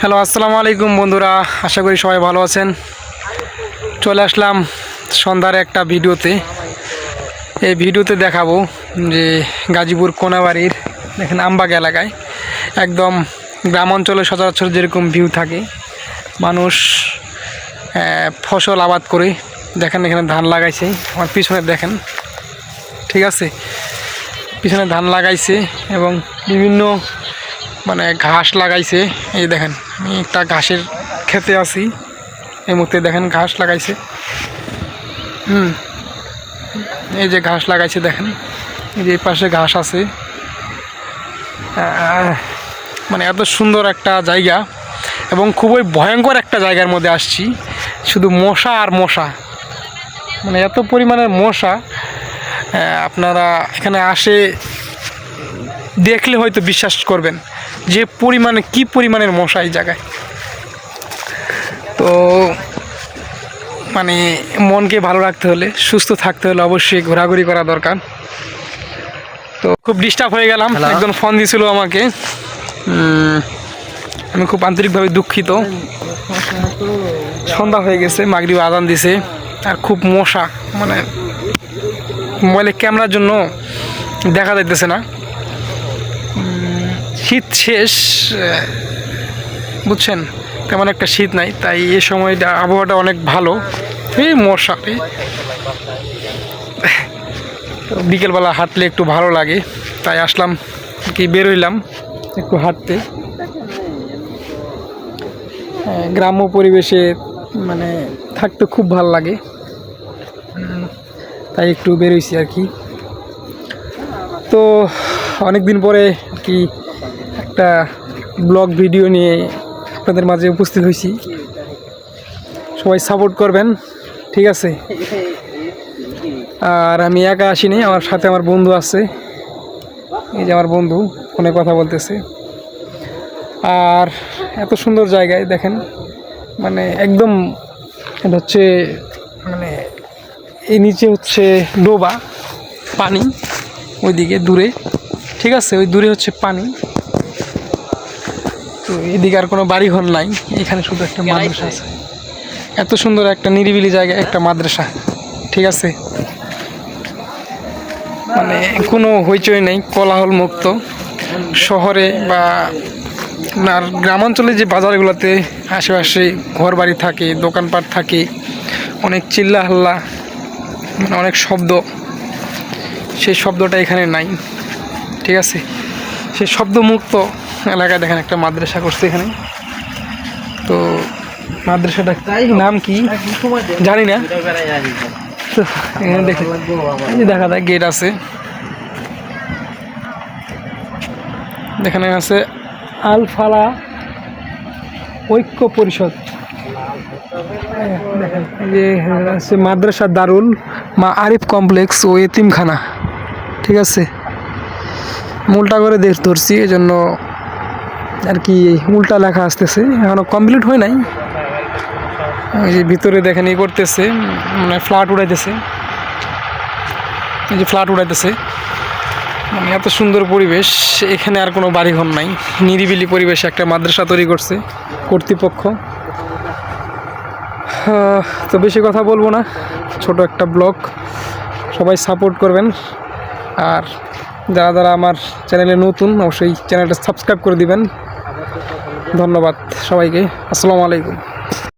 Hello, আসসালামু আলাইকুম বন্ধুরা, আশা করি সবাই ভালো আছেন। চলে আসলাম সন্ধ্যার একটা ভিডিওতে। এই ভিডিওতে দেখাবো যে গাজীপুর কোনাবাড়ির দেখেন আমবাগ এলাকায় একদম গ্রাম অঞ্চলে সচরাচর যেরকম ভিউ থাকে, মানুষ ফসল আবাদ করে দেখেন এখানে ধান লাগাইছে। আমার পিছনে দেখেন, ঠিক আছে, পিছনে ধান লাগাইছে এবং বিভিন্ন ঘাস লাগাইছে। এই দেখেন, আমি একটা ঘাসের খেতে আছি, এই মুহূর্তে দেখেন ঘাস লাগাইছে। এই যে ঘাস লাগাইছে দেখেন, এই যে পাশে ঘাস আছে। এত সুন্দর একটা জায়গা এবং খুবই ভয়ঙ্কর একটা জায়গার মধ্যে আসছি। শুধু মশা আর মশা, এত পরিমাণের মশা, আপনারা এখানে আসে দেখলে হয়তো বিশ্বাস করবেন যে কি পরিমাণের মশা এই জায়গায়। তো মনকে ভালো রাখতে হলে, সুস্থ থাকতে হলে অবশ্যই ঘোরাঘুরি করা দরকার। তো খুব ডিস্টার্ব হয়ে গেলাম, একজন ফোন দিয়েছিল আমাকে, আমি খুব আন্তরিকভাবে দুঃখিত। সন্ধ্যা হয়ে গেছে, মাগরিব আজান দিছে, আর খুব মশা, মোবাইলে ক্যামেরার জন্য দেখা যাইতেছে না। শীত শেষ, বুঝছেন, তেমন একটা শীত নাই, তাই এই সময়টা আবহাওয়াটা অনেক ভালো। এই মশা, বিকেলবেলা হাঁটলে একটু ভালো লাগে, তাই আসলাম, বেরোইলাম একটু হাঁটতে। গ্রাম্য পরিবেশে থাকতে খুব ভালো লাগে, তাই একটু বেরোইছি আর কি। তো অনেক দিন পরে একটা ব্লগ ভিডিও নিয়ে আপনাদের মাঝে উপস্থিত হয়েছি। সবাই সাপোর্ট করবেন, ঠিক আছে। আর আমি একা আসিনি, আমার সাথে আমার বন্ধু আছে। এই যে আমার বন্ধু ফোনে কথা বলতেছে। আর এত সুন্দর জায়গায় দেখেন, একদম এটা হচ্ছে এই নিচে হচ্ছে ডোবা, পানি ওইদিকে দূরে, ঠিক আছে, ওই দূরে হচ্ছে পানি। তো এদিকে আর কোনো বাড়িঘর নাই, এখানে শুধু একটা মাদ্রাসা আছে। এত সুন্দর একটা নিরিবিলি জায়গায় একটা মাদ্রাসা, ঠিক আছে, কোনো হইচই নেই, কোলাহল মুক্ত। শহরে বা আপনার গ্রামাঞ্চলে যে বাজারগুলোতে আশেপাশে ঘর বাড়ি থাকে, দোকানপাট থাকে, অনেক চিল্লা হাল্লা, অনেক শব্দ, সেই শব্দটা এখানে নাই, ঠিক আছে। সেই শব্দমুক্ত এলাকায় দেখেন একটা মাদ্রাসা করছে এখানে। তো মাদ্রাসাটা নাম কি জানি না, তো এখানে দেখা যায় গেট আছে, এখানে আছে আল ফালা ঐক্য পরিষদ। দেখেন যে আছে মাদ্রাসা দারুল মা আরিফ কমপ্লেক্স ও এতিমখানা, ঠিক আছে। উল্টা করে ধরছি, এই জন্য আর কি উল্টা লেখা আসতেছে, এখনো কমপ্লিট হয় নাই। এই যে ভিতরে দেখেন ই করতেছে, ফ্ল্যাট উড়াইতেছে, এই যে ফ্ল্যাট উড়াইতেছে। এত সুন্দর পরিবেশ, এখানে আর কোনো বাড়িঘর নাই, নিরিবিলি পরিবেশে একটা মাদ্রাসা তৈরি করছে কর্তৃপক্ষ। তো বেশি কথা বলবো না, ছোট একটা ব্লগ, সবাই সাপোর্ট করবেন। আর যারা যারা আমার চ্যানেলে নতুন, অবশ্যই চ্যানেলটা সাবস্ক্রাইব করে দিবেন। ধন্যবাদ সবাইকে, আসসালামু আলাইকুম।